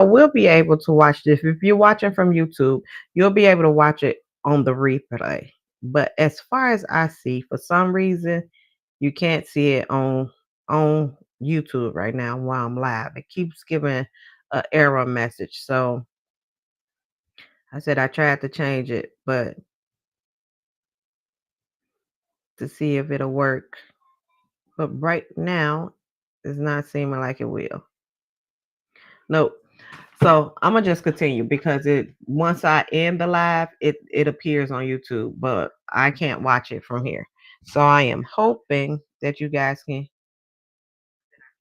We'll be able to watch this. If you're watching from YouTube, you'll be able to watch it on the replay. But as far as I see, for some reason, you can't see it on YouTube right now while I'm live. It keeps giving an error message. So I said I tried to change it, but to see if it'll work. But right now, it's not seeming like it will. Nope. So I'm gonna just continue because it once I end the live, it appears on YouTube, but I can't watch it from here. So I am hoping that you guys can.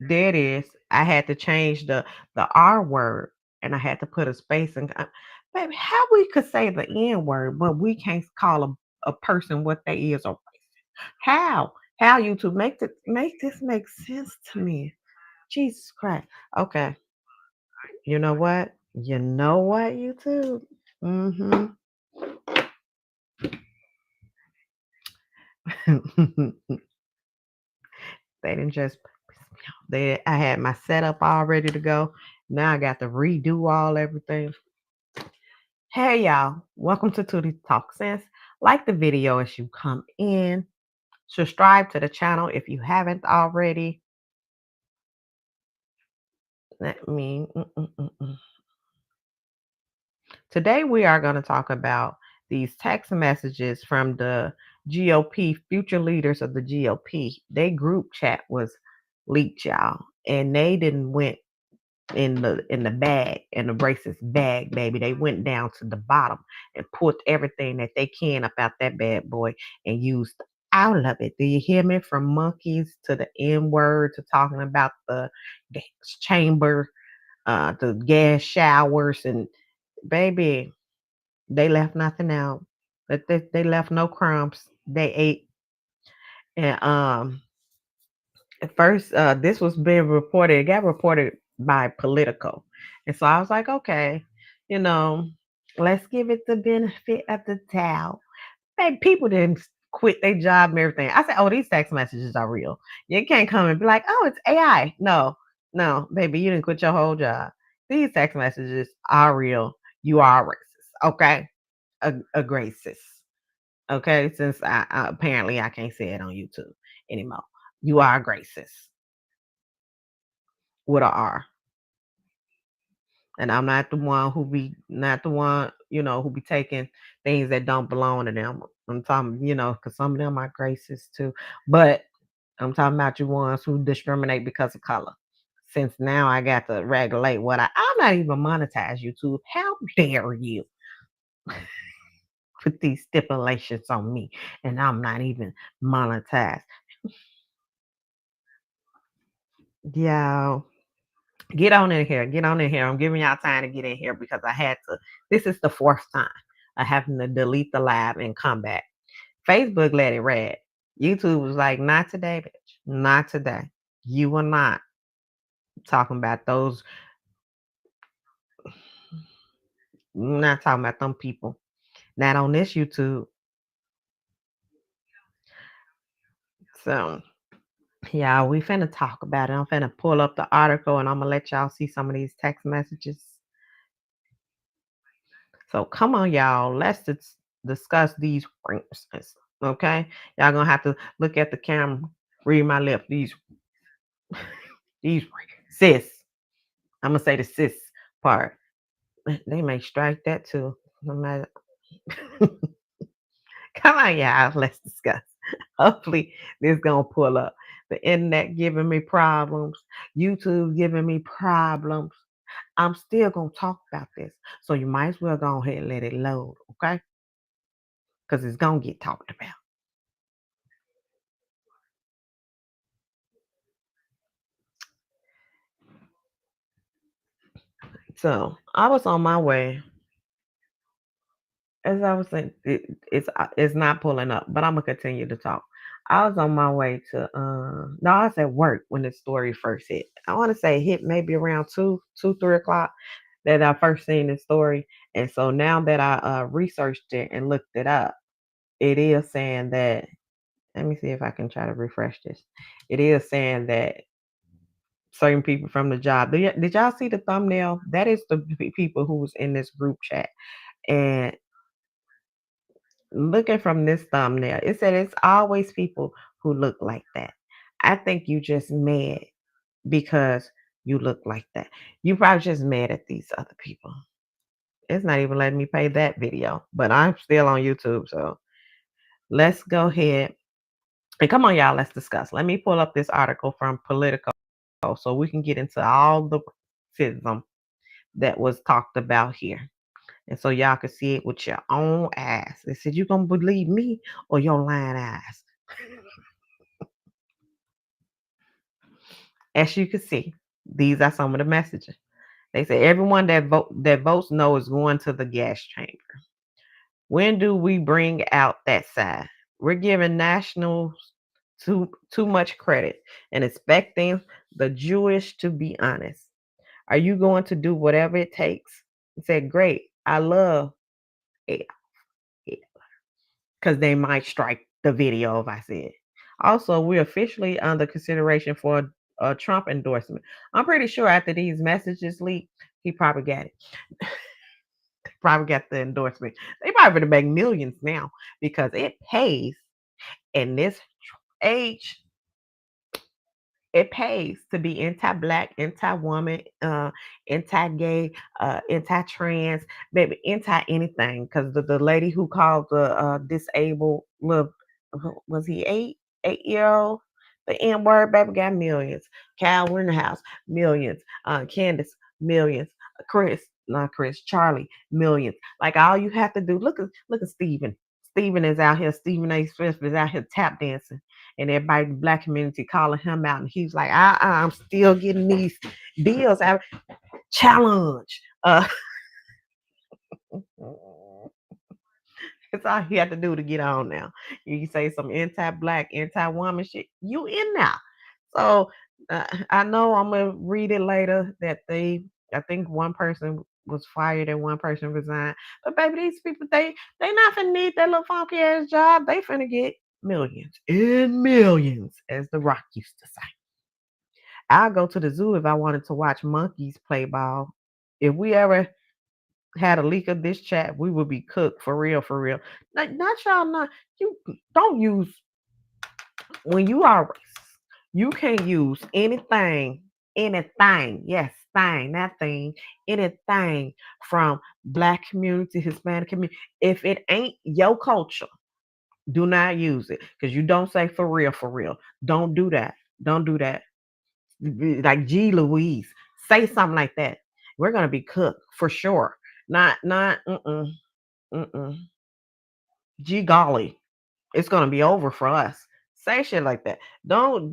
There it is. I had to change the R word, and I had to put a space and. Baby, how we could say the N word, but we can't call a person what they is or how? How YouTube make this make sense to me? Jesus Christ. Okay. You know what? You know what, YouTube? Mm-hmm. They didn't just they I had my setup all ready to go. Now I got to redo all everything. Hey y'all, welcome to Tootie Talk Sense. Like the video as you come in. Subscribe to the channel if you haven't already. Let me. Today we are going to talk about these text messages from the GOP, future leaders of the GOP. Their group chat was leaked, y'all, and they didn't went in the bag, in the racist bag, baby. They went down to the bottom and put everything that they can about that bad boy and used all of it. Do you hear me? From monkeys to the N word to talking about the gas chamber, the gas showers, and baby, they left nothing out. But they left no crumbs. They ate. And at first, this was being reported. It got reported by Politico, and so I was like, okay, you know, let's give it the benefit of the doubt. Hey, people didn't quit their job and everything. I said, oh, these text messages are real. You can't come and be like, oh, it's AI. No, no, baby, you didn't quit your whole job. These text messages are real. You are racist, okay? A racist. Okay, since I apparently I can't say it on YouTube anymore. You are a racist with a R, and I'm not the one who be not the one who be taking things that don't belong to them. I'm talking, because some of them are racist too, but I'm talking about you ones who discriminate because of color. Since now I got to regulate I'm not even monetized YouTube. How dare you put these stipulations on me, and I'm not even monetized. Yeah. Get on in here. Get on in here. I'm giving y'all time to get in here because I had to. This is the fourth time I having to delete the live and come back. Facebook let it rad. YouTube was like, not today, bitch. Not today. You are not talking about those. I'm not talking about them people. Not on this YouTube. So, yeah, we finna talk about it. I'm finna pull up the article and I'm gonna let y'all see some of these text messages. So come on, y'all. Let's discuss these races. Okay, y'all gonna have to look at the camera, read my lip. These sis. I'm gonna say the sis part. They may strike that too. No matter. Come on, y'all. Let's discuss. Hopefully, this gonna pull up. The internet giving me problems. YouTube giving me problems. I'm still gonna talk about this. So you might as well go ahead and let it load, okay? Because it's gonna get talked about. So I was on my way. As I was saying, it's not pulling up, but I'm gonna continue to talk. I was on my way to no, I was at work when the story first hit. I want to say it hit maybe around 3 o'clock that I first seen the story. And so now that I researched it and looked it up, it is saying that let me see if I can try to refresh this. It is saying that certain people from the job. Did y'all see the thumbnail? That is the people who was in this group chat. And looking from this thumbnail, it said it's always people who look like that. I think you just mad because you look like that. You probably just mad at these other people. It's not even letting me play that video, but I'm still on YouTube. So let's go ahead and come on, y'all. Let's discuss. Let me pull up this article from Politico so we can get into all the racism that was talked about here. And so y'all can see it with your own eyes. They said, you gonna believe me or your lying eyes? As you can see, these are some of the messages. They say everyone that votes no is going to the gas chamber. When do we bring out that side? We're giving nationals too much credit and expecting the Jewish to be honest. Are you going to do whatever it takes? He said, great. I love it. Because they might strike the video if I said. Also, we're officially under consideration for a Trump endorsement. I'm pretty sure after these messages leaked, he probably got it. Probably got the endorsement. They probably gonna make millions now because it pays in this age. It pays to be anti-black, anti-woman, anti-gay, anti-trans, baby, anti-anything. Because the lady who called the disabled little, was he 8 year old? The N word, baby, got millions. Cal in the house, millions. Candace, millions. Chris, not Chris, Charlie, millions. Like all you have to do, look at Steven. Steven is out here. Stephen A. Smith is out here tap dancing, and everybody in the black community calling him out, and he's like, I'm still getting these deals. I challenge. That's all he had to do to get on now. You say some anti-black, anti-woman shit, you in now. So I know I'm gonna read it later that I think one person was fired and one person resigned. But baby, these people, they not finna need that little funky ass job. They finna get millions and millions, as The Rock used to say. I'll go to the zoo if I wanted to watch monkeys play ball. If we ever had a leak of this chat, we would be cooked for real, for real. Not y'all not you don't use when you are racist, you can't use anything, yes, thing, that thing, anything from black community, Hispanic community. If it ain't your culture, do not use it. Because you don't say for real, for real. Don't do that. Don't do that. Like G Louise. Say something like that. We're gonna be cooked for sure. Not mm-mm. G golly. It's gonna be over for us. Say shit like that. Don't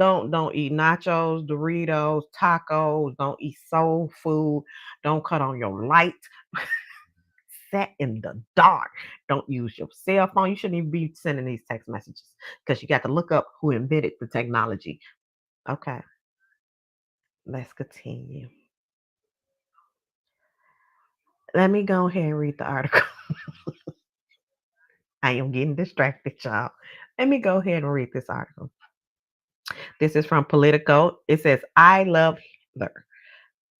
eat nachos, Doritos, tacos. Don't eat soul food. Don't cut on your light. Set in the dark. Don't use your cell phone. You shouldn't even be sending these text messages because you got to look up who invented the technology. Okay, let's continue. Let me go ahead and read the article. I am getting distracted, y'all. Let me go ahead and read this article. This is from Politico. It says, I love Hitler.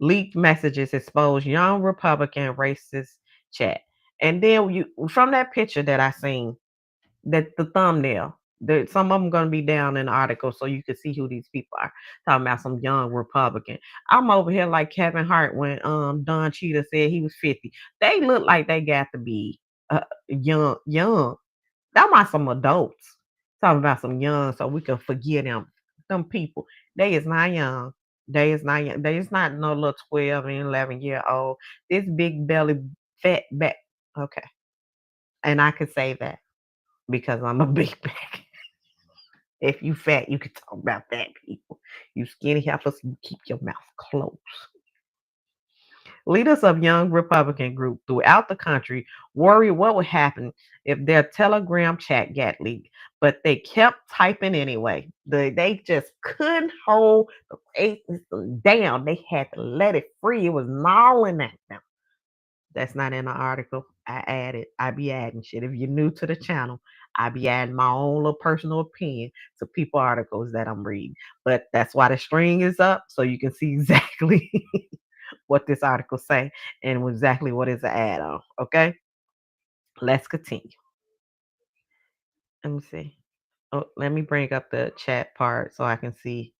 Leaked messages expose young Republican racist chat. And then you from that picture that I seen, that the thumbnail, some of them gonna be down in the article so you can see who these people are. Talking about some young Republican. I'm over here like Kevin Hart when Don Cheetah said he was 50. They look like they got to be young. That might some adults. Talking about some young so we can forget them. Them people. They is not young. They is not young. They is not no little 12 and 11-year old. This big belly fat back. Okay. And I can say that because I'm a big back. If you fat, you can talk about that, people. You skinny heifers, you keep your mouth closed. Leaders of young Republican groups throughout the country worry what would happen if their Telegram chat got leaked, but they kept typing anyway. They just couldn't hold the racism down. They had to let it free. It was gnawing at them. That's not in the article. I added. I be adding shit. If you're new to the channel, I be adding my own little personal opinion to people articles that I'm reading. But that's why the string is up so you can see exactly what this article say and exactly what is an add-on. Okay, let's continue. Let me see. Oh, let me bring up the chat part so I can see.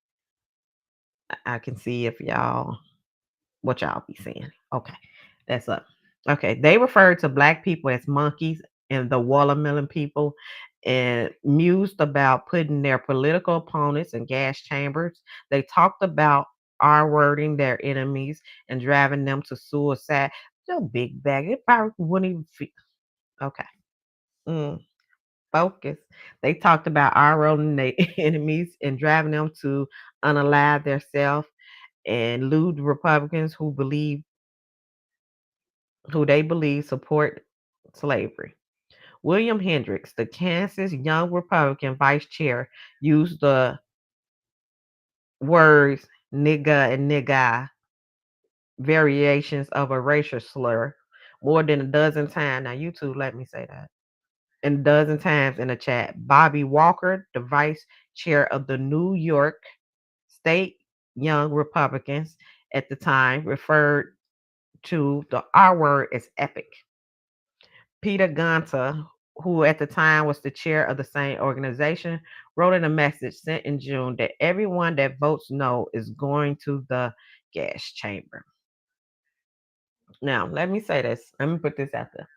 I can see if y'all what y'all be saying. Okay, that's up. Okay, they referred to black people as monkeys and the watermelon people and mused about putting their political opponents in gas chambers. They talked about R wording their enemies and driving them to suicide. Your big bag. It probably wouldn't even feel okay. Mm, focus. They talked about R wording their enemies and driving them to unalive themselves and lewd Republicans who they believe support slavery. William Hendricks, the Kansas Young Republican vice chair, used the words nigga and nigga, variations of a racial slur, more than a dozen times. Now, you two, let me say that. And a dozen times in the chat. Bobby Walker, the vice chair of the New York State Young Republicans at the time, referred to the R word as epic. Peter Gonta, who at the time was the chair of the same organization, wrote in a message sent in June that everyone that votes no is going to the gas chamber. Now, let me say this. Let me put this out there.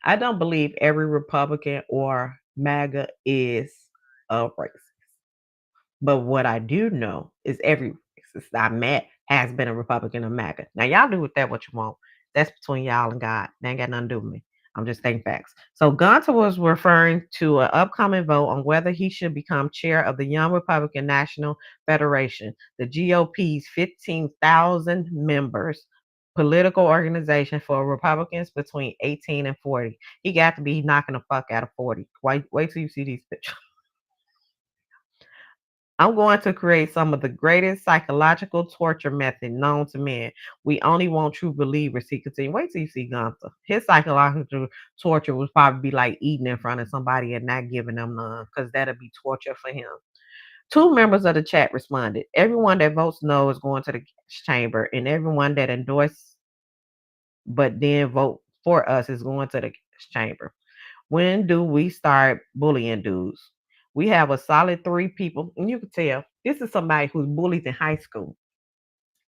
I don't believe every Republican or MAGA is a racist. But what I do know is every racist I met has been a Republican or MAGA. Now, y'all do with that what you want. That's between y'all and God. That ain't got nothing to do with me. I'm just stating facts. So Gunter was referring to an upcoming vote on whether he should become chair of the Young Republican National Federation, the GOP's 15,000 members political organization for Republicans between 18 and 40. He got to be knocking the fuck out of 40. Wait till you see these pictures. I'm going to create some of the greatest psychological torture method known to men. We only want true believers. He continued. Wait till you see Gunther. His psychological torture would probably be like eating in front of somebody and not giving them none, because that'll be torture for him. Two members of the chat responded. Everyone that votes no is going to the chamber, and everyone that endorses but then vote for us is going to the chamber. When do we start bullying dudes? We have a solid three people, and you can tell this is somebody who's bullied in high school.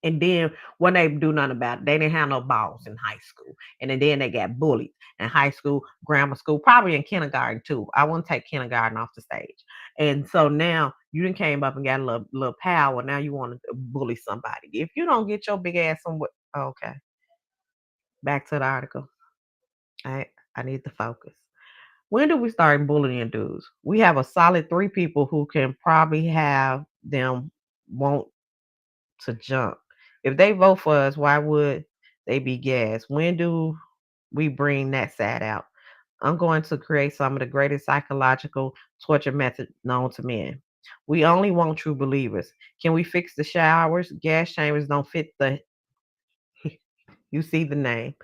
And then when they do nothing about it, they didn't have no balls in high school. And then they got bullied in high school, grammar school, probably in kindergarten too. I won't take kindergarten off the stage. And so now you done came up and got a little power. Now you want to bully somebody. If you don't get your big ass somewhere, okay. Back to the article. I need to focus. When do we start bullying dudes? We have a solid three people who can probably have them want to jump. If they vote for us, why would they be gassed? When do we bring that side out? I'm going to create some of the greatest psychological torture methods known to men. We only want true believers. Can we fix the showers? Gas chambers don't fit the you see the name,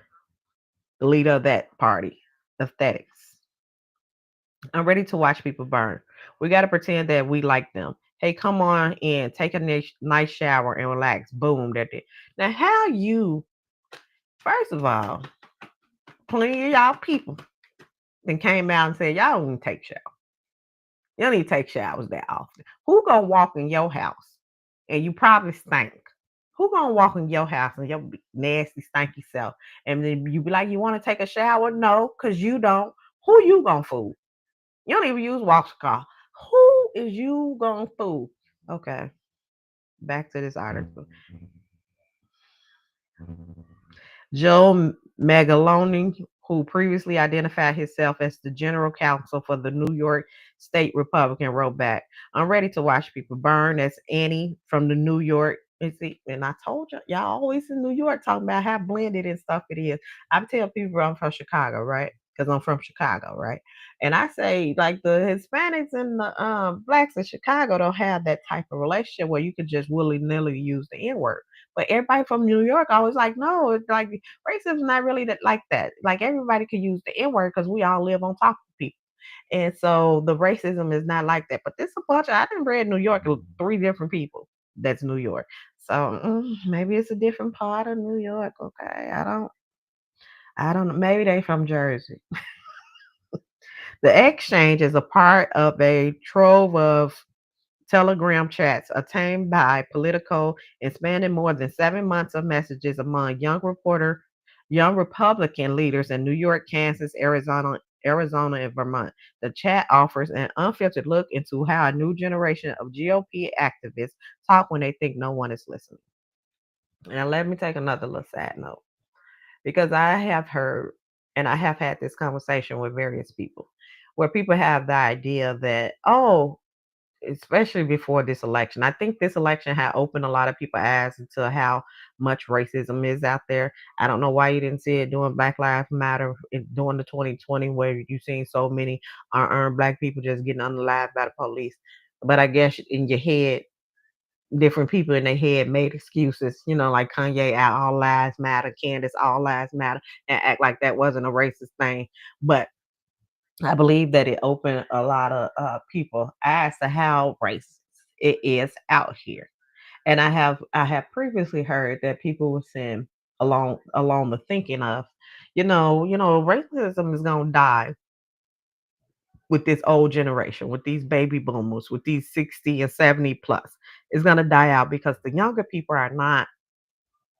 the leader of that party. Aesthetics. I'm ready to watch people burn. We got to pretend that we like them. Hey, come on in, take a nice shower and relax. Boom, that it. Now, how you, first of all, plenty of y'all people then came out and said, y'all don't even take showers. You don't need to take showers that often. Who gonna walk in your house and you probably stink? Who gonna walk in your house and your nasty, stinky self? And then you be like, you want to take a shower? No, because you don't. Who you gonna fool? You don't even use washcloth. Who is you gonna fool? Okay, back to this article. Joe Magaloni, who previously identified himself as the general counsel for the New York State Republican, wrote back, I'm ready to watch people burn. That's Annie from the New York. And I told you, y'all always in New York talking about how blended and stuff it is. I tell people I'm from Chicago, right? Because I'm from Chicago, right? And I say, like, the Hispanics and the blacks in Chicago don't have that type of relationship where you could just willy nilly use the N word. But everybody from New York always like, no, it's like racism is not really that like that. Like everybody can use the N word because we all live on top of people. And so the racism is not like that. But this a bunch of I didn't read New York, three different people. That's New York. So maybe it's a different part of New York. Okay, I don't know. Maybe they from Jersey. The exchange is a part of a trove of Telegram chats obtained by Politico and spanning more than 7 months of messages among young Republican leaders in New York, Kansas, Arizona, and Vermont. The chat offers an unfiltered look into how a new generation of GOP activists talk when they think no one is listening. Now, let me take another little side note because I have heard and I have had this conversation with various people where people have the idea that, oh, especially before this election. I think this election had opened a lot of people's eyes into how much racism is out there. I don't know why you didn't see it during Black Lives Matter during the 2020, where you seen so many unearned Black people just getting unalived by the police. But I guess in your head, different people in their head made excuses, like Kanye out all lives matter, Candace all lives matter, and act like that wasn't a racist thing. But I believe that it opened a lot of people eyes to how racist it is out here. And I have previously heard that people were saying along the thinking of, racism is gonna die with this old generation, with these baby boomers, with these 60 and 70 plus. It's gonna die out because the younger people are not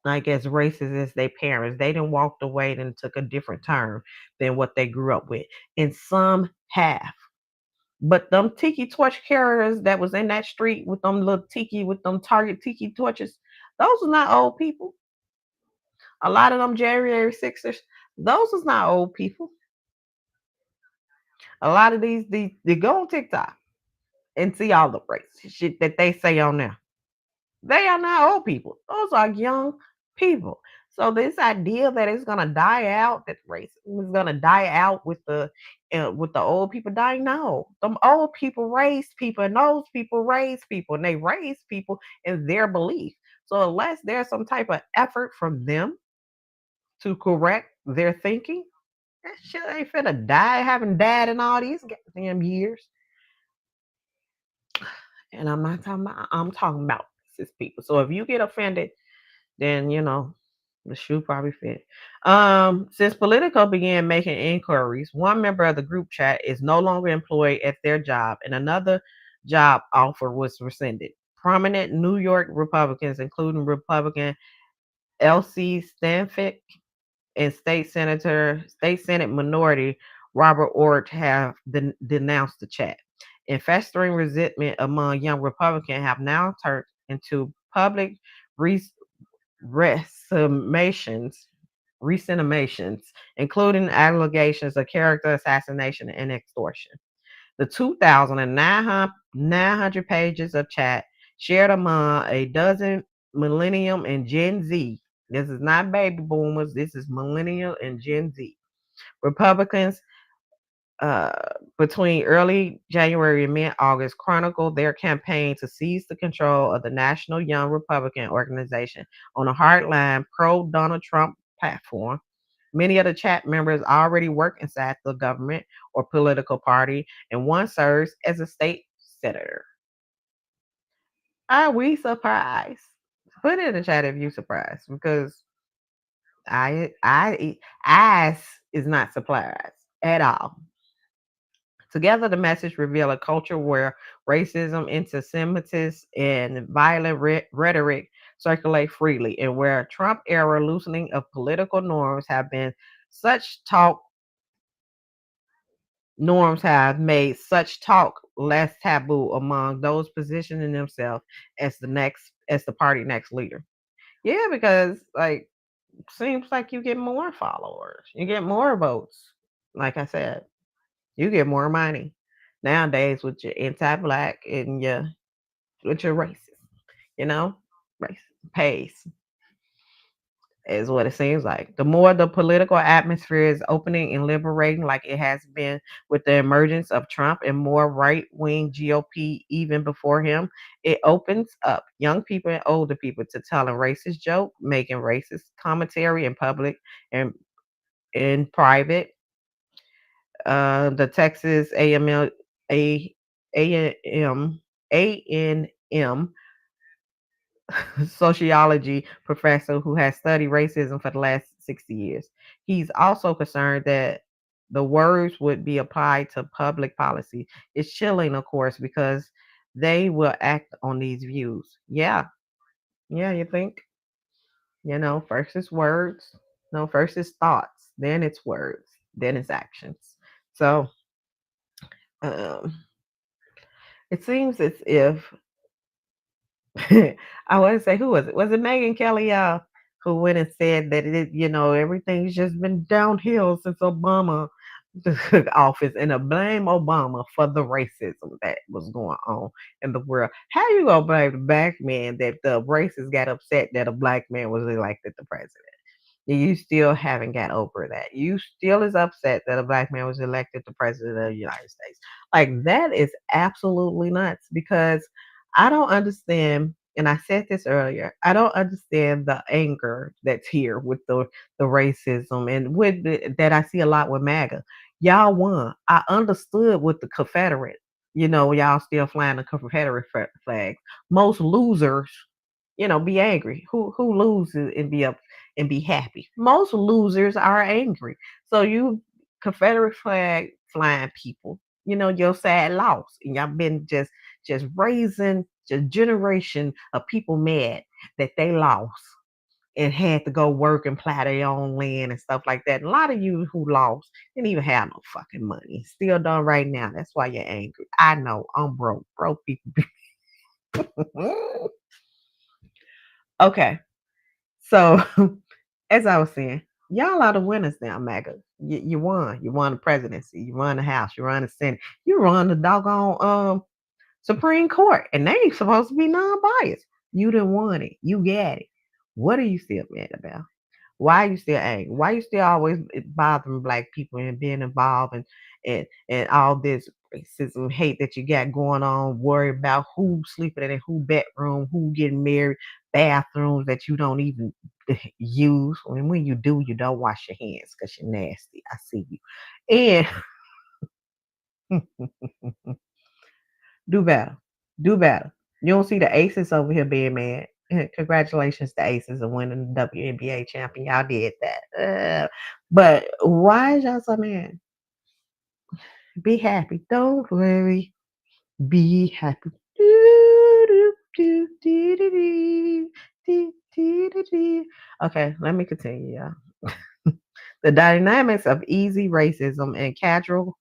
like as racist as their parents. They done walked away and took a different turn than what they grew up with. And some have. But them tiki torch carriers that was in that street with them little tiki with them Target tiki torches, those are not old people. A lot of them January Sixers, those is not old people. A lot of these they go on TikTok and see all the racist shit that they say on there. They are not old people. Those are young people. So this idea that it's gonna die out, that racism is gonna die out with the old people dying, no. Them old people raised people, and those people raise people, and they raise people in their belief. So unless there's some type of effort from them to correct their thinking, that shit ain't finna die. Haven't died in all these goddamn years. And I'm talking about racist people. So if you get offended, then the shoe probably fit. Since Politico began making inquiries, one member of the group chat is no longer employed at their job, and another job offer was rescinded. Prominent New York Republicans, including Republican L.C. Stanfick and State Senate Minority Robert Ort, have denounced the chat. And festering resentment among young Republicans have now turned into public resummations, recentimations, including allegations of character assassination and extortion. The 2,900 pages of chat shared among a dozen millennium and Gen Z. This is not baby boomers. This is millennial and Gen Z. Republicans uh, between early January and mid August chronicled their campaign to seize the control of the National Young Republican Organization on a hardline pro Donald Trump platform. Many of the chat members already work inside the government or political party, and one serves as a state senator. Are we surprised? Put it in the chat if you surprised, because I is not surprised at all. Together, the message reveal a culture where racism, anti-Semitism, and violent rhetoric circulate freely, and where Trump era loosening of political such talk norms have made such talk less taboo among those positioning themselves as the party next leader. Yeah, because like seems like you get more followers, you get more votes. Like I said, you get more money nowadays with your anti-black and your with your racist. You know, race pays is what it seems like. The more the political atmosphere is opening and liberating, like it has been with the emergence of Trump and more right wing GOP even before him, it opens up young people and older people to telling racist joke, making racist commentary in public and in private, The Texas A A-M, A-N-M sociology professor who has studied racism for the last 60 years. He's also concerned that the words would be applied to public policy. It's chilling, of course, because they will act on these views. Yeah, yeah, you think? First it's words, no, first it's thoughts, then it's words, then it's actions. So um, it seems as if I want to say, who was it? Was it Megan Kelly, who went and said that everything's just been downhill since Obama took office, and to blame Obama for the racism that was going on in the world. How you gonna blame the black man that the racists got upset that a black man was elected the president? You still haven't got over that. You still is upset that a black man was elected the president of the United States. Like, that is absolutely nuts, because I don't understand, and I said this earlier, I don't understand the anger that's here with the racism, and that I see a lot with MAGA. Y'all won. I understood with the Confederate, y'all still flying the Confederate flag. Most losers, be angry. Who loses and be happy? Most losers are angry. So you Confederate flag flying people, your sad loss, and y'all been just raising a generation of people mad that they lost and had to go work and plow their own land and stuff like that. And a lot of you who lost didn't even have no fucking money. Still don't right now. That's why you're angry. I know. I'm broke. Broke people. Okay. So, as I was saying, y'all are the winners now, MAGA. You won. You won the presidency. You won the House. You won the Senate. You won the doggone Supreme Court, and they ain't supposed to be non-biased. You didn't want it. You got it. What are you still mad about? Why are you still angry? Why you still always bothering black people and being involved and all this racism, hate that you got going on? Worry about who sleeping in who bedroom, who getting married, bathrooms that you don't even use. And when you do, you don't wash your hands because you're nasty. I see you. And do better. Do better. You don't see the Aces over here being mad. Congratulations to Aces on winning the WNBA champion. Y'all did that. But why is y'all so mad? Be happy. Don't worry. Be happy. Okay, let me continue, y'all. The dynamics of easy racism and casual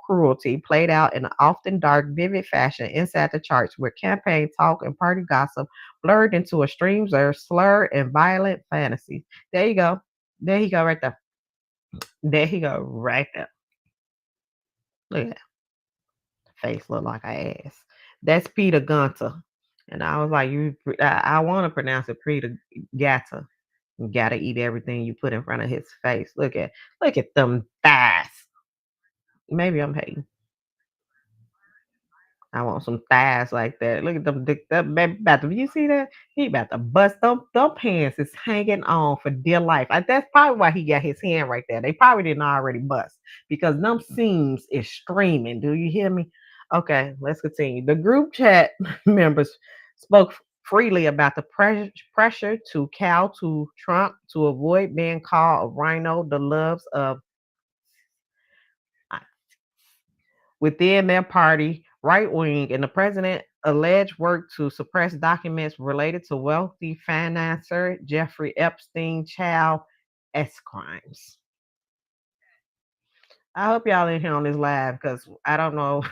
cruelty played out in an often dark, vivid fashion inside the charts, where campaign talk and party gossip blurred into extremes of slur and violent fantasy. There you go. There you go, right there. There you go, right there. Look at that face, look like an ass. That's Peter Gunter, and I was like, I want to pronounce it Peter Gatter. You gotta eat everything you put in front of his face. Look at them thighs. Maybe I'm hating. I want some thighs like that. Look at them. That baby about to, you see that? He about to bust them pants is hanging on for dear life. That's probably why he got his hand right there. They probably didn't already bust because them seams is streaming. Do you hear me? Okay, let's continue. The group chat members spoke freely about the pressure to cow to Trump to avoid being called a rhino, the loves of within their party, right wing, and the president alleged work to suppress documents related to wealthy financier Jeffrey Epstein child S crimes. I hope y'all in here on this live because I don't know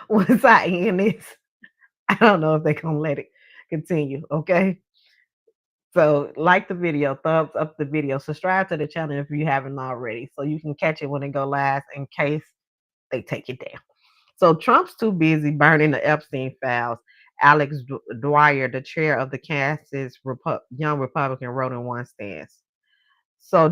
once I end this, I don't know if they're gonna let it continue. Okay. So like the video, thumbs up the video, subscribe to the channel if you haven't already, so you can catch it when it go live in case they take it down. So Trump's too busy burning the Epstein files. Alex Dwyer, the chair of the Kansas Young Republican, wrote in one stance. So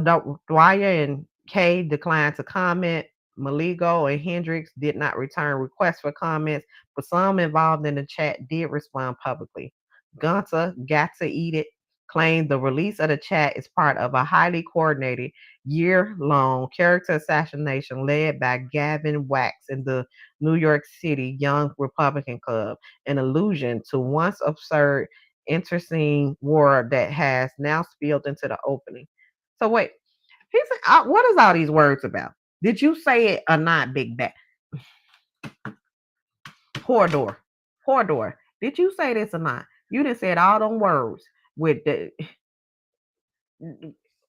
Dwyer and Kay declined to comment. Maligo and Hendricks did not return requests for comments, but some involved in the chat did respond publicly. Gunter got to eat it claimed the release of the chat is part of a highly coordinated, year-long character assassination led by Gavin Wax in the New York City Young Republican Club, an allusion to once absurd internecine war that has now spilled into the opening. So wait, what is all these words about? Did you say it or not, Big Bat? Corridor. Corridor. Did you say this or not? You didn't say all them words with the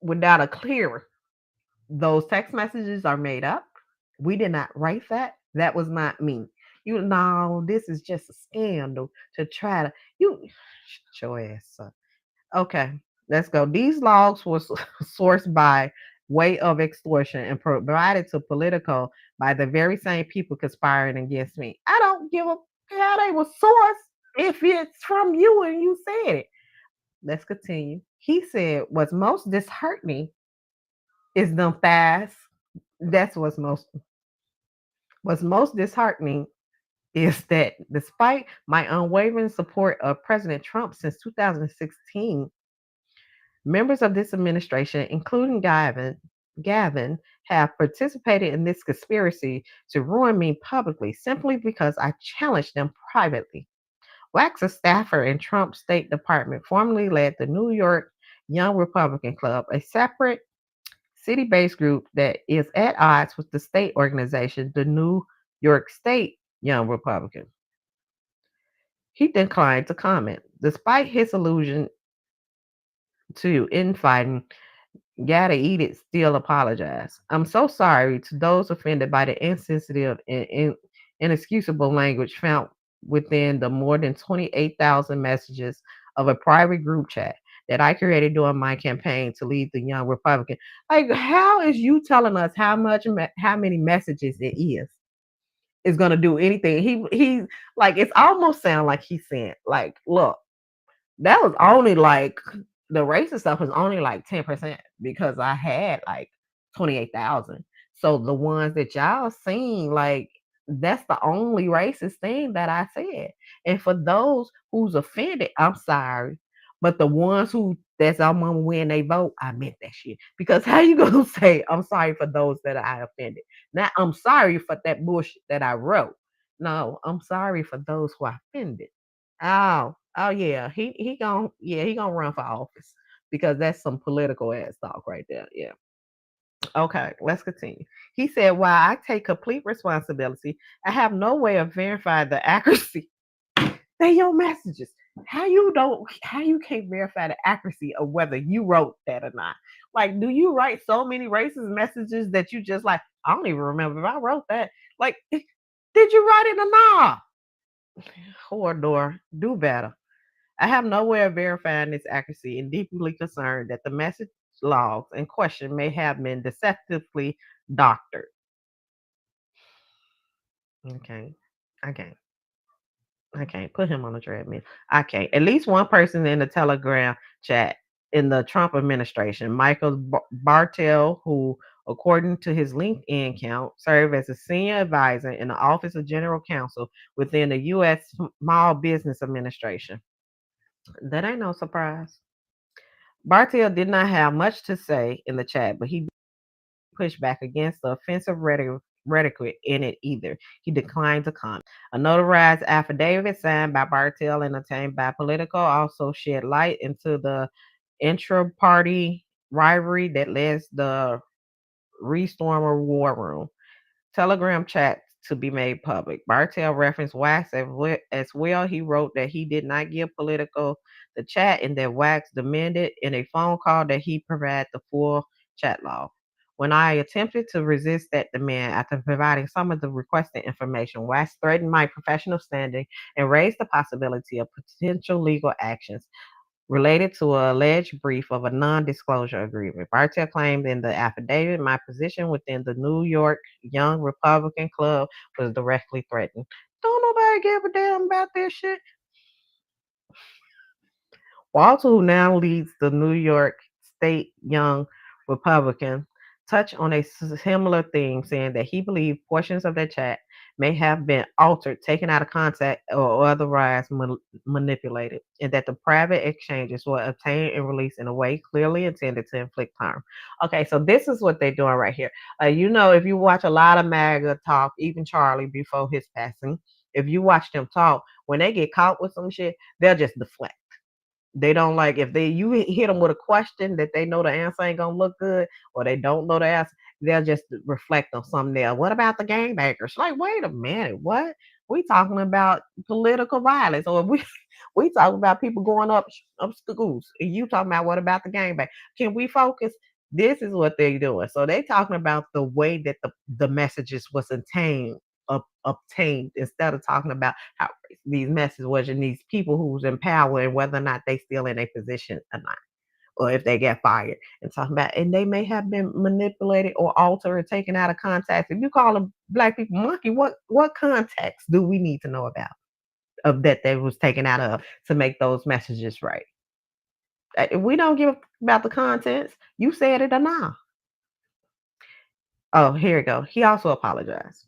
without a clear. Those text messages are made up. We did not write that. That was not me. You know, this is just a scandal to try to you shut your ass up. Okay, let's go. These logs were sourced by way of extortion and provided to Politico by the very same people conspiring against me. I don't give a how they were sourced if it's from you and you said it. Let's continue. He said, what's most disheartening is them fast. That's what's most disheartening is that despite my unwavering support of President Trump since 2016, members of this administration, including Gavin, have participated in this conspiracy to ruin me publicly simply because I challenged them privately. Wax, a staffer in Trump's State Department, formerly led the New York Young Republican Club, a separate city based group that is at odds with the state organization, the New York State Young Republican. He declined to comment. Despite his allusion to infighting, Gotta Eat It still apologized. I'm so sorry to those offended by the insensitive and inexcusable language found within the more than 28,000 messages of a private group chat that I created during my campaign to lead the Young Republican. Like, how is you telling us how many messages it is going to do anything? He like it's almost sound like he's saying like, look, that was only like the racist stuff was only like 10% because I had like 28,000. So the ones that y'all seen, like that's the only racist thing that I said. And for those who's offended, I'm sorry. But the ones who that's I'm gonna win they vote, I meant that shit. Because how you gonna say I'm sorry for those that I offended? Now I'm sorry for that bullshit that I wrote. No, I'm sorry for those who I offended. Oh yeah, he gonna run for office because that's some political ass talk right there. Yeah. Okay, let's continue. He said, "While I take complete responsibility, I have no way of verifying the accuracy. They your messages. How you can't verify the accuracy of whether you wrote that or not? Like, do you write so many racist messages that you just like? I don't even remember if I wrote that. Like, did you write it or not? Door, do better. I have no way of verifying its accuracy and deeply concerned that the message logs in question may have been deceptively doctored. Okay. I can't. I can't put him on the treadmill. I can't. At least one person in the Telegram chat in the Trump administration, Michael Bartel, who, according to his LinkedIn account, served as a senior advisor in the Office of General Counsel within the U.S. Small Business Administration. That ain't no surprise. Bartel did not have much to say in the chat, but he pushed back against the offensive rhetoric in it either. He declined to comment. A notarized affidavit signed by Bartel and obtained by Politico also shed light into the intra-party rivalry that led the Restormer war room. Telegram chat to be made public. Bartel referenced Wax as well. He wrote that he did not give Politico the chat and that Wax demanded in a phone call that he provide the full chat log. When I attempted to resist that demand after providing some of the requested information, Wax threatened my professional standing and raised the possibility of potential legal actions related to an alleged breach of a non-disclosure agreement. Bartel claimed in the affidavit, my position within the New York Young Republican Club was directly threatened. Don't nobody give a damn about this shit. Walter, who now leads the New York State Young Republican, touched on a similar theme, saying that he believed portions of the chat may have been altered, taken out of context, or otherwise manipulated, and that the private exchanges were obtained and released in a way clearly intended to inflict harm. Okay, so this is what they're doing right here. If you watch a lot of MAGA talk, even Charlie before his passing, if you watch them talk, when they get caught with some shit, they'll just deflect. They don't like if they you hit them with a question that they know the answer ain't gonna look good, or they don't know the answer, they'll just reflect on something else. What about the gangbangers? Like, wait a minute, what? We talking about political violence, or we talking about people going up schools, and you talking about what about the gangbang? Can we focus? This is what they're doing. So they talking about the way that the messages was obtained instead of talking about how these messages was and these people who's in power and whether or not they still in a position or not, or if they get fired, and talking about, and they may have been manipulated or altered or taken out of context. If you call them black people monkey, what context do we need to know about of that they was taken out of to make those messages right? We don't give about the contents. You said it or not. Oh, here we go. He also apologized.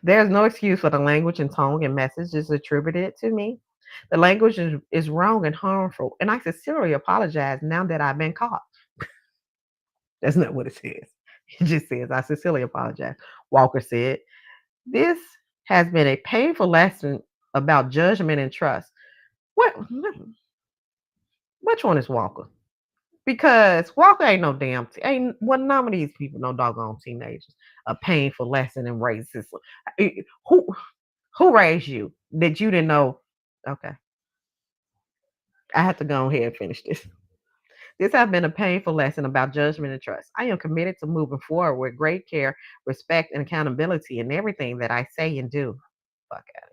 There's no excuse for the language and tone and messages attributed to me. The language is wrong and harmful, and I sincerely apologize now that I've been caught. That's not what it says. It just says, I sincerely apologize. Walker said, this has been a painful lesson about judgment and trust. What? Which one is Walker? Because Walker ain't no damn, ain't well, none of these people no doggone teenagers. A painful lesson in racism. Who Who raised you that you didn't know? Okay, I have to go ahead and finish this. This has been a painful lesson about judgment and trust. I am committed to moving forward with great care, respect, and accountability in everything that I say and do. Fuck out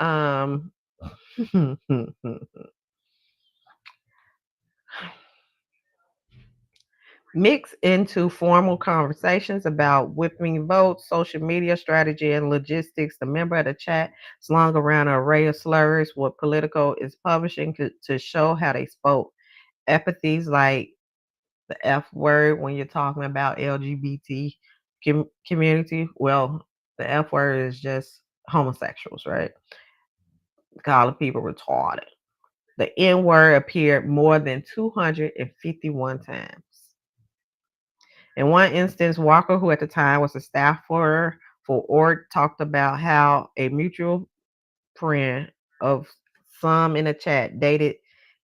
of here. Mix into formal conversations about whipping votes, social media strategy, and logistics. The member of the chat slung around an array of slurs what Politico is publishing to show how they spoke. Epithets like the F word when you're talking about LGBT community. Well, the F word is just homosexuals, right? Calling people retarded. The N word appeared more than 251 times. In one instance, Walker, who at the time was a staffer for Org, talked about how a mutual friend of some in the chat dated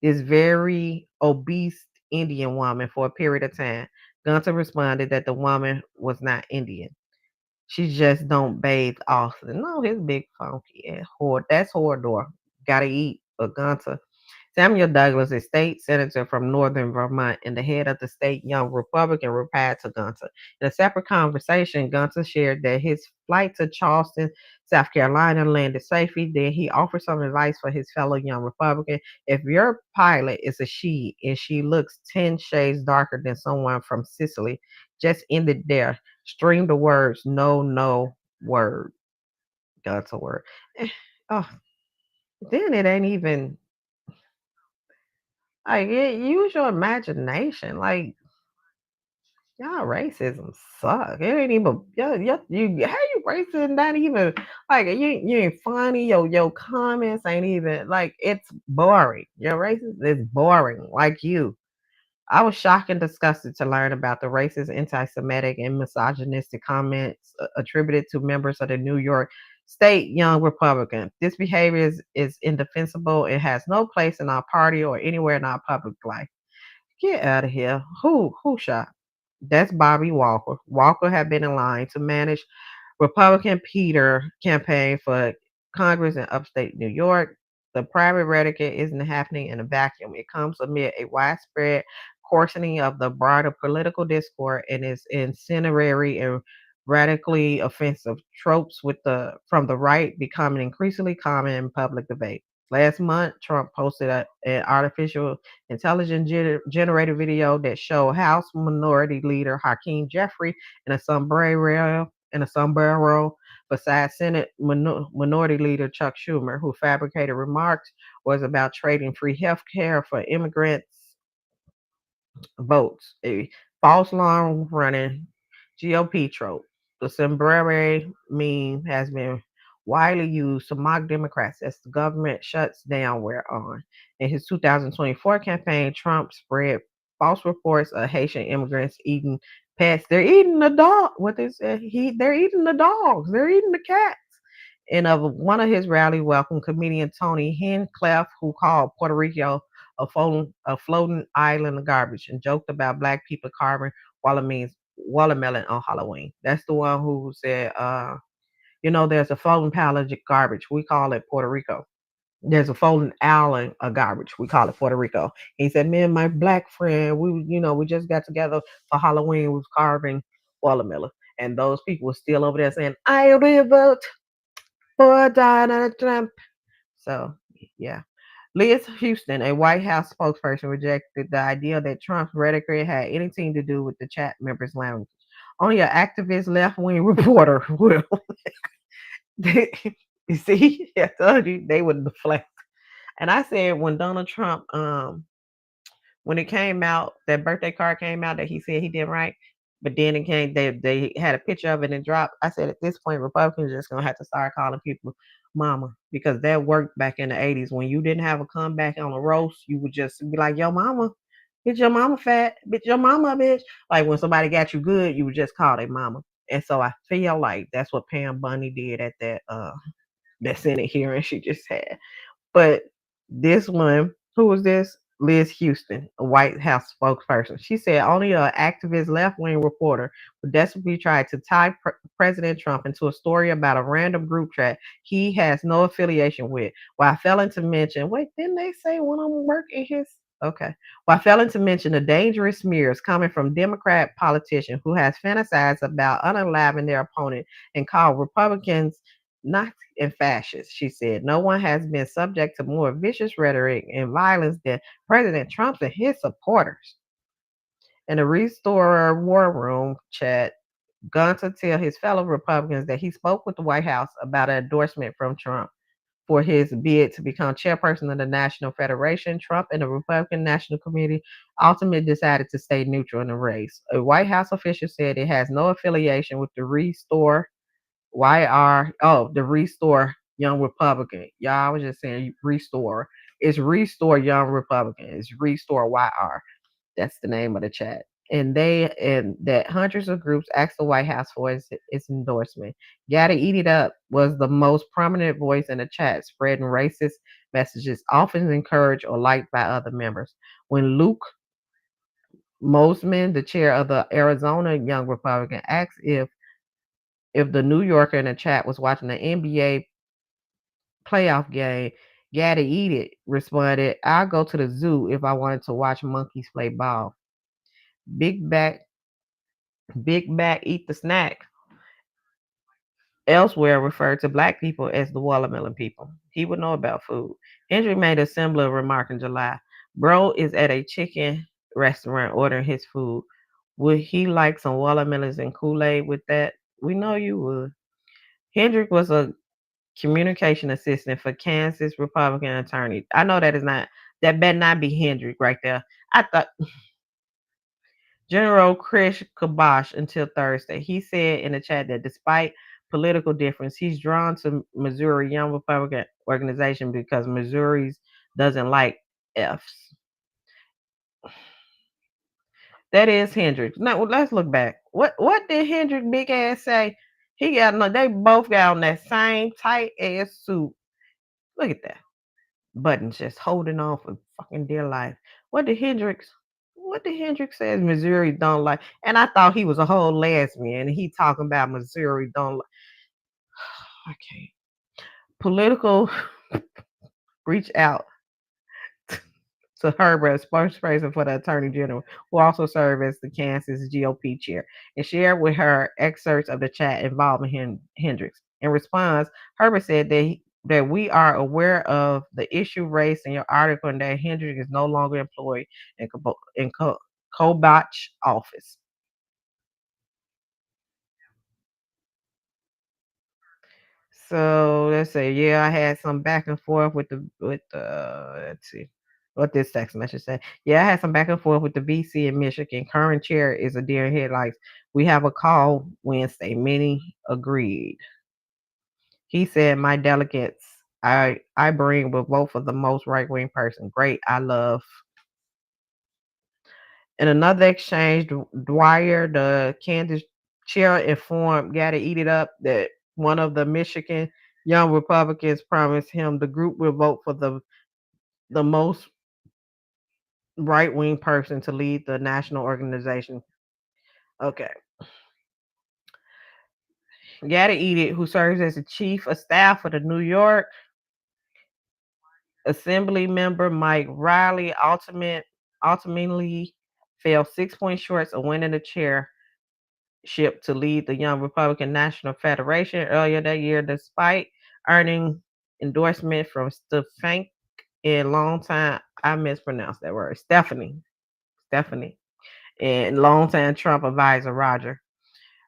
this very obese Indian woman for a period of time. Gunter responded that the woman was not Indian. She just don't bathe often. No, his big funky and whore. That's whore. Gotta eat. But Gunter Samuel Douglas, a state senator from northern Vermont and the head of the state Young Republican, replied to Gunter. In a separate conversation, Gunter shared that his flight to Charleston, South Carolina landed safely. Then he offered some advice for his fellow Young Republican. If your pilot is a she and she looks 10 shades darker than someone from Sicily, just end it there. Stream the words, no word. Gunter word. Oh, then it ain't even like, use your imagination. Like, y'all racism suck. It ain't even you how you racist not even like you ain't funny. Your comments ain't even like it's boring. Your racist is boring. Like you. I was shocked and disgusted to learn about the racist, anti-Semitic, and misogynistic comments attributed to members of the New York State Young Republican. This behavior is indefensible. It has no place in our party or anywhere in our public life. Get out of here. Who shot? That's Bobby Walker. Walker had been in line to manage Republican Peter campaign for Congress in upstate New York. The private rhetoric isn't happening in a vacuum. It comes amid a widespread coarsening of the broader political discourse and is incendiary and radically offensive tropes from the right becoming increasingly common in public debate. Last month, Trump posted an artificial intelligence generated video that showed House Minority Leader Hakeem Jeffrey in a sombrero beside Senate Minority Leader Chuck Schumer, who fabricated remarks was about trading free health care for immigrants' votes. A false alarm running GOP trope. The sombrero meme has been widely used to mock Democrats as the government shuts down we're on. In his 2024 campaign, Trump spread false reports of Haitian immigrants eating pets. They're eating the dog. What they said, they're eating the dogs. They're eating the cats. And of one of his rally welcome, comedian Tony Hincliffe, who called Puerto Rico a floating island of garbage and joked about black people carving watermelon on Halloween. That's the one who said, there's a floating pile of garbage. We call it Puerto Rico. There's a floating island of garbage. We call it Puerto Rico. He said, me and my black friend, we just got together for Halloween. We was carving watermelon. And those people were still over there saying, I will vote for Donald Trump. So, yeah. Liz Houston, a White House spokesperson, rejected the idea that Trump's rhetoric had anything to do with the chat members' language. Only an activist left wing reporter will. You see, I told you they would deflect. And I said when Donald Trump when it came out, that birthday card came out that he said he didn't write, but then it came, they had a picture of it and dropped. I said at this point, Republicans are just gonna have to start calling people mama because that worked back in the 80s when you didn't have a comeback on a roast, you would just be like, yo mama, bitch, your mama fat, bitch, your mama, bitch. Like when somebody got you good, you would just call their mama. And so I feel like that's what Pam Bunny did at that Senate hearing she just had. But this one, who was this? Liz Houston, a White House spokesperson. She said only an activist left wing reporter would desperately try to tie President Trump into a story about a random group chat he has no affiliation with. While failing to mention, wait, didn't they say when I'm working his? Okay. While failing to mention the dangerous smears coming from Democrat politician who has fantasized about unaliving their opponent and called Republicans Nazi and fascists, she said. No one has been subject to more vicious rhetoric and violence than President Trump and his supporters. In the Restore War Room chat, Gunter tell his fellow Republicans that he spoke with the White House about an endorsement from Trump for his bid to become chairperson of the National Federation. Trump and the Republican National Committee ultimately decided to stay neutral in the race. A White House official said it has no affiliation with the the Restore Young Republican. Y'all, I was just saying Restore. It's Restore Young Republican. It's Restore YR. That's the name of the chat. And that hundreds of groups asked the White House for its endorsement. Gotta Eat It Up was the most prominent voice in the chat, spreading racist messages, often encouraged or liked by other members. When Luke Mosman, the chair of the Arizona Young Republican, asked if the New Yorker in the chat was watching the NBA playoff game, Gotta Eat It responded, I'll go to the zoo if I wanted to watch monkeys play ball. Big Back, Big Back Eat the Snack elsewhere referred to black people as the watermelon people. He would know about food. Hendry made a similar remark in July. Bro is at a chicken restaurant ordering his food. Would he like some watermelons and Kool-Aid with that? We know you would. Hendrick was a communication assistant for Kansas Republican attorney. I know that better not be Hendrick right there. I thought General Chris Kabosh until Thursday. He said in the chat that despite political difference, he's drawn to Missouri Young Republican organization because Missouri's doesn't like F's. That is Hendrix. Now let's look back. What did Hendrix big ass say? He got no. They both got on that same tight ass suit. Look at that. Buttons just holding on for fucking dear life. What did Hendrix? What did Hendrix says Missouri don't like? And I thought he was a whole lesbian. And he talking about Missouri don't like. I can't. Political reach out to Herbert, spokesperson for the Attorney General, who also served as the Kansas GOP chair, and shared with her excerpts of the chat involving Hendricks. In response, Herbert said that we are aware of the issue raised in your article and that Hendricks is no longer employed in Kobach office. So let's say, yeah, I had some back and forth with the let's see. What this text message said. Yeah, I had some back and forth with the VC in Michigan. Current chair is a deer in headlights. We have a call Wednesday. Many agreed. He said, "My delegates, I bring will vote for the most right wing person. Great, I love." In another exchange, Dwyer, the Kansas chair, informed Gotta Eat It Up that one of the Michigan young Republicans promised him the group will vote for the most right wing person to lead the national organization. Okay. Gotta Eat It, who serves as the chief of staff for the New York Assembly member Mike Riley, ultimately fell 6 points short of winning the chairship to lead the Young Republican National Federation earlier that year, despite earning endorsement from Stefank and longtime, I mispronounced that word, Stephanie, and longtime Trump advisor Roger.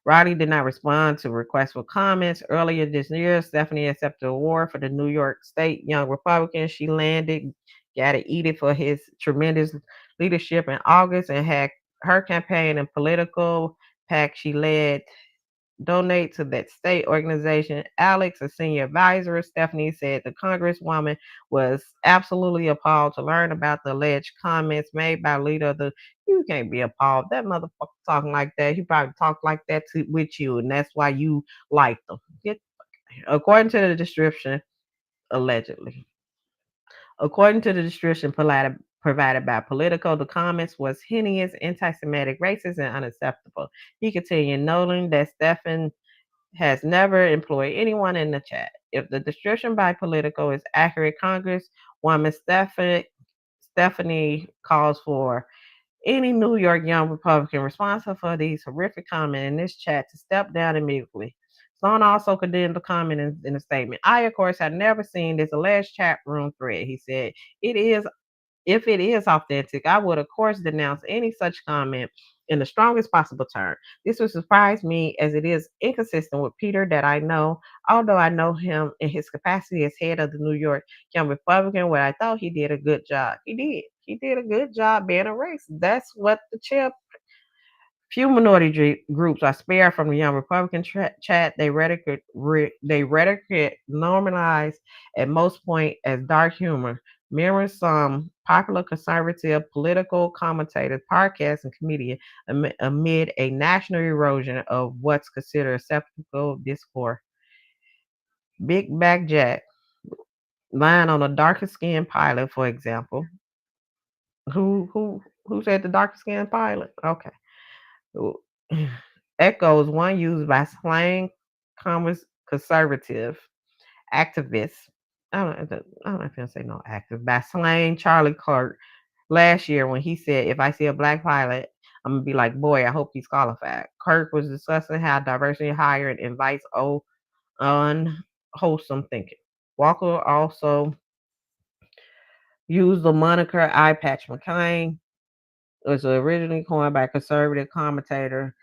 Roddy did not respond to requests for comments. Earlier this year, Stephanie accepted an award for the New York State Young Republican. She landed, got to eat it for his tremendous leadership in August and had her campaign and political pack she led donate to that state organization. Alex, a senior advisor, Stephanie said the congresswoman was absolutely appalled to learn about the alleged comments made by leader of the. You can't be appalled. That motherfucker talking like that. He probably talked like that with you, and that's why you liked him. According to the description, allegedly. According to the description provided by Politico, the comments was heinous, anti-Semitic, racist, and unacceptable. He continued, noting that Stephen has never employed anyone in the chat. If the description by Politico is accurate, Congresswoman Stephanie calls for any New York young Republican responsible for these horrific comments in this chat to step down immediately. Sloan also condemned the comment in a statement. I, of course, have never seen this alleged chat room thread. He said, it is if it is authentic, I would, of course, denounce any such comment in the strongest possible term. This would surprise me as it is inconsistent with Peter that I know, although I know him in his capacity as head of the New York Young Republican, where I thought he did a good job. He did. He did a good job being a racist. That's what the chair. Few minority groups are spared from the Young Republican chat. They rhetoric normalized at most point as dark humor, mirroring some popular conservative political commentators, podcasts, and comedians amid a national erosion of what's considered acceptable discourse. Big Back Jack, lying on a darker skinned pilot, for example. Who said the darker skinned pilot? Okay. Echoes one used by slang conservative activists. I don't know if I say no active by slang Charlie Clark last year when he said, "If I see a black pilot, I'm gonna be like, boy, I hope he's qualified." Kirk was discussing how diversity hiring invites unwholesome thinking. Walker also used the moniker "Eye Patch McCain." It was originally coined by conservative commentator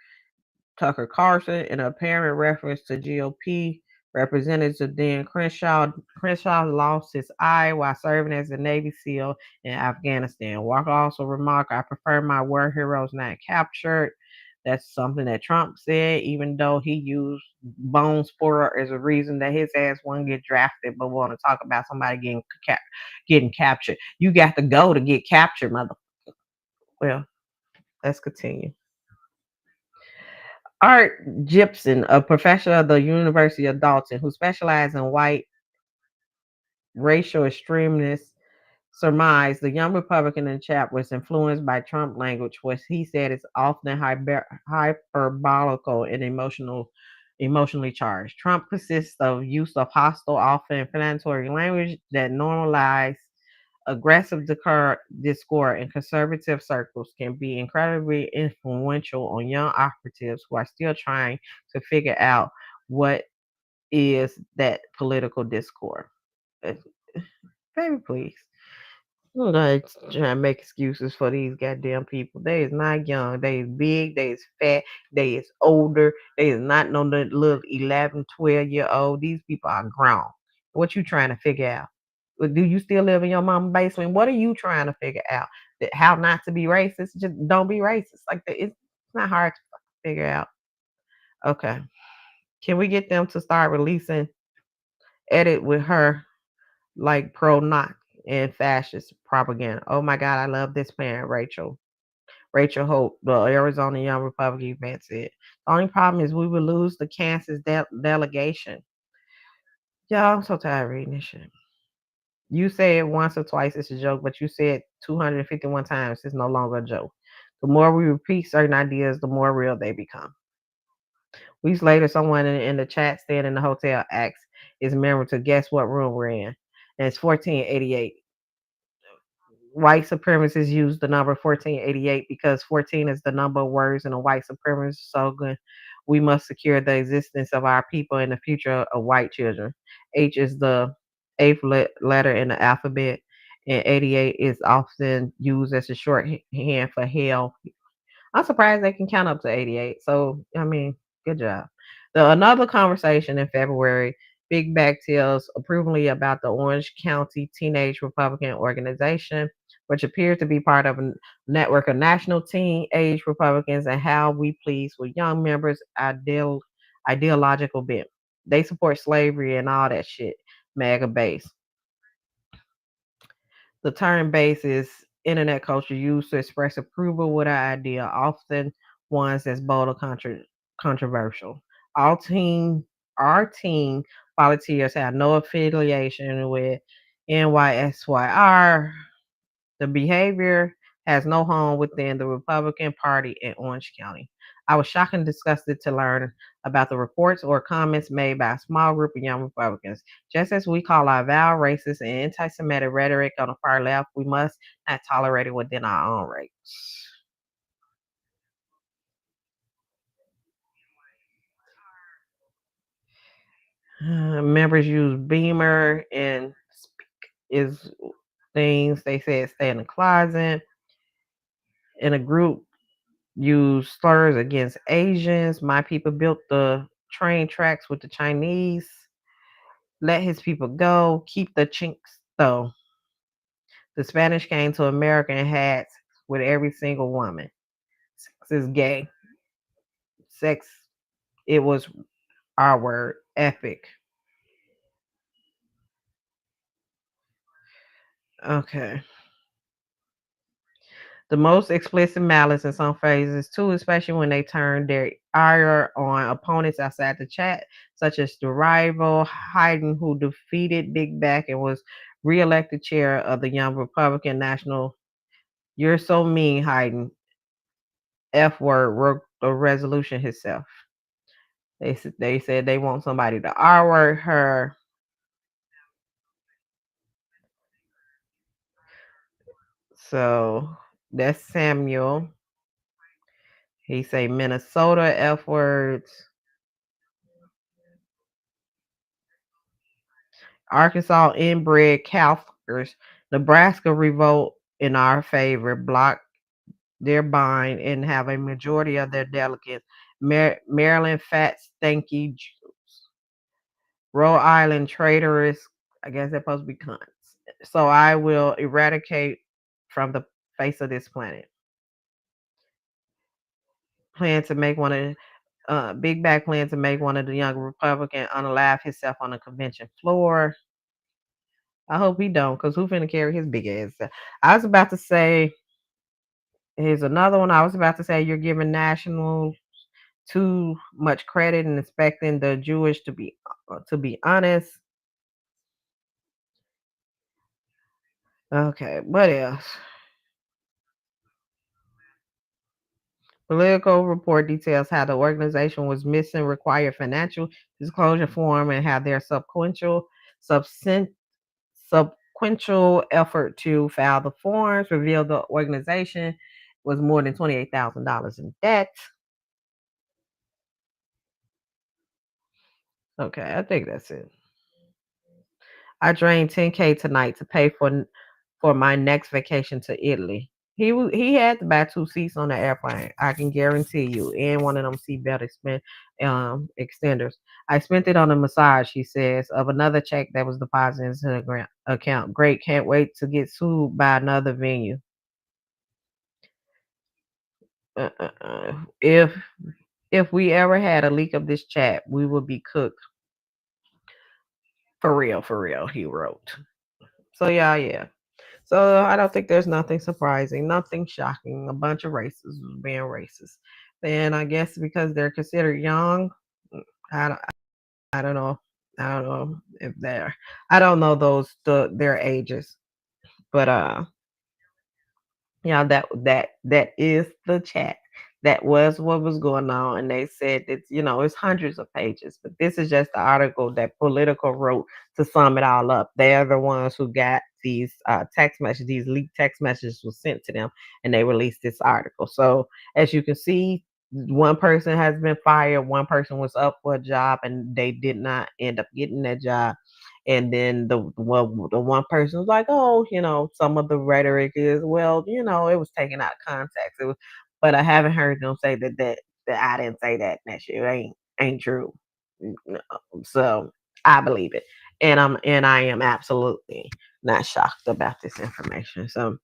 Tucker Carlson in an apparent reference to GOP Representative Dan Crenshaw. Crenshaw lost his eye while serving as a Navy SEAL in Afghanistan. Walker also remarked, "I prefer my war heroes not captured." That's something that Trump said, even though he used bone sporer as a reason that his ass won't get drafted, but want to talk about somebody getting captured. You got to go to get captured, mother. Well, let's continue. Art Gibson, a professor of the University of Dalton who specialized in white racial extremists, surmised the young Republican in chat was influenced by Trump language, which he said is often hyperbolical and emotionally charged. Trump consists of use of hostile, often inflammatory language that normalize aggressive discord in conservative circles can be incredibly influential on young operatives who are still trying to figure out what is that political discord. Uh, Baby, please. I'm not trying to make excuses for these goddamn people. They is not young. They is big. They is fat. They is older. They is not no little 11, 12-year old. These people are grown. What you trying to figure out? Do you still live in your mama's basement? What are you trying to figure out? That how not to be racist? Just don't be racist. Like it's not hard to figure out. Okay, can we get them to start releasing edit with her like pro knock and fascist propaganda? Oh my God, I love this parent, Rachel. Rachel Hope, the Arizona Young Republican event said. The only problem is we would lose the Kansas delegation. Y'all, I'm so tired of reading this shit. You say it once or twice, it's a joke, but you say it 251 times, it's no longer a joke. The more we repeat certain ideas, the more real they become. Weeks later, someone in the chat staying in the hotel asks his member to guess what room we're in. And it's 1488. White supremacists use the number 1488 because 14 is the number of words in a white supremacist slogan. We must secure the existence of our people and the future of white children. H is the eighth letter in the alphabet, and 88 is often used as a shorthand for hell. I'm surprised they can count up to 88. So, I mean, good job. Another conversation in February, Big Back tells approvingly about the Orange County Teenage Republican Organization, which appears to be part of a network of national teenage Republicans and how we please with young members' ideological bent. They support slavery and all that shit, MAGA base. The term base is internet culture used to express approval with an idea, often ones that's bold or controversial. All team, our team volunteers have no affiliation with NYSYR. The behavior has no home within the Republican Party in Orange County. I was shocked and disgusted to learn about the reports or comments made by a small group of young Republicans. Just as we call our vile racist and anti Semitic rhetoric on the far left, we must not tolerate it within our own ranks. Members use Beamer and is things they said stay in the closet. In a group use slurs against Asians. My people built the train tracks with the Chinese. Let his people go. Keep the chinks though. The Spanish came to America and had sex with every single woman. Sex is gay. Sex, it was our word, epic. Okay. The most explicit malice in some phases too, especially when they turn their ire on opponents outside the chat, such as the rival Hayden, who defeated Big Back and was reelected chair of the Young Republican National. You're so mean, Hayden. F word wrote the resolution himself. They said they want somebody to R word her. So that's Samuel. He say Minnesota F words. Arkansas inbred Catholics, Nebraska revolt in our favor, block their bind, and have a majority of their delegates. Maryland fat stanky Jews. Rhode Island traitorous. I guess they're supposed to be cunts. So I will eradicate from the face of this planet. Plan to make one of Big Back plan to make one of the young Republican unalive himself on the convention floor. I hope he don't, cause who finna carry his big ass? I was about to say, here's another one. I was about to say you're giving national too much credit and expecting the Jewish to be honest. Okay, what else? Political report details how the organization was missing required financial disclosure form and how their subsequent effort to file the forms revealed the organization was more than $28,000 in debt. Okay, I think that's it. I drained 10K tonight to pay for my next vacation to Italy. He had to buy 2 seats on the airplane, I can guarantee you, and one of them seatbelt extenders. "I spent it on a massage," he says, of another check that was deposited into the account. "Great, can't wait to get sued by another venue." If we ever had a leak of this chat, we would be cooked for real, he wrote. So yeah, yeah. So I don't think there's nothing surprising, nothing shocking. A bunch of racists being racist. And I guess because they're considered young, I don't, I don't know. I don't know if they're. I don't know their ages, but yeah, that is the chat. That was what was going on, and they said that it's hundreds of pages, but this is just the article that Politico wrote to sum it all up. They're the ones who got these text messages, these leaked text messages was sent to them, and they released this article. So as you can see, one person has been fired, one person was up for a job, and they did not end up getting that job. And then the one person was like, "Oh, some of the rhetoric is, well, it was taken out of context." But I haven't heard them say that I didn't say that. And that shit ain't true. No. So I believe it, and I am absolutely not shocked about this information. So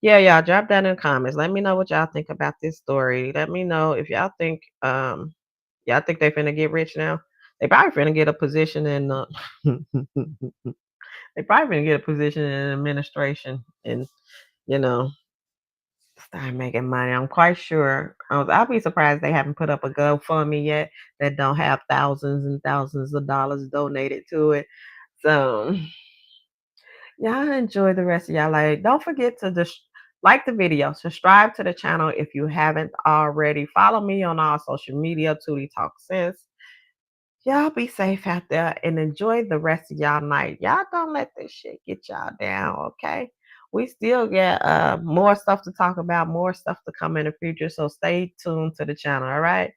yeah, y'all drop that in the comments. Let me know what y'all think about this story. Let me know if y'all think they finna get rich now. They probably finna get a position in they probably finna get a position in administration and you know start making money. I'm quite sure. I'll be surprised they haven't put up a GoFundMe yet that don't have thousands and thousands of dollars donated to it. So y'all enjoy the rest of y'all life. Don't forget to just like the video, subscribe to the channel if you haven't already. Follow me on all social media, Tootie Talk Sense. Y'all be safe out there and enjoy the rest of y'all night. Y'all don't let this shit get y'all down, okay? We still got more stuff to talk about, more stuff to come in the future. So stay tuned to the channel, all right?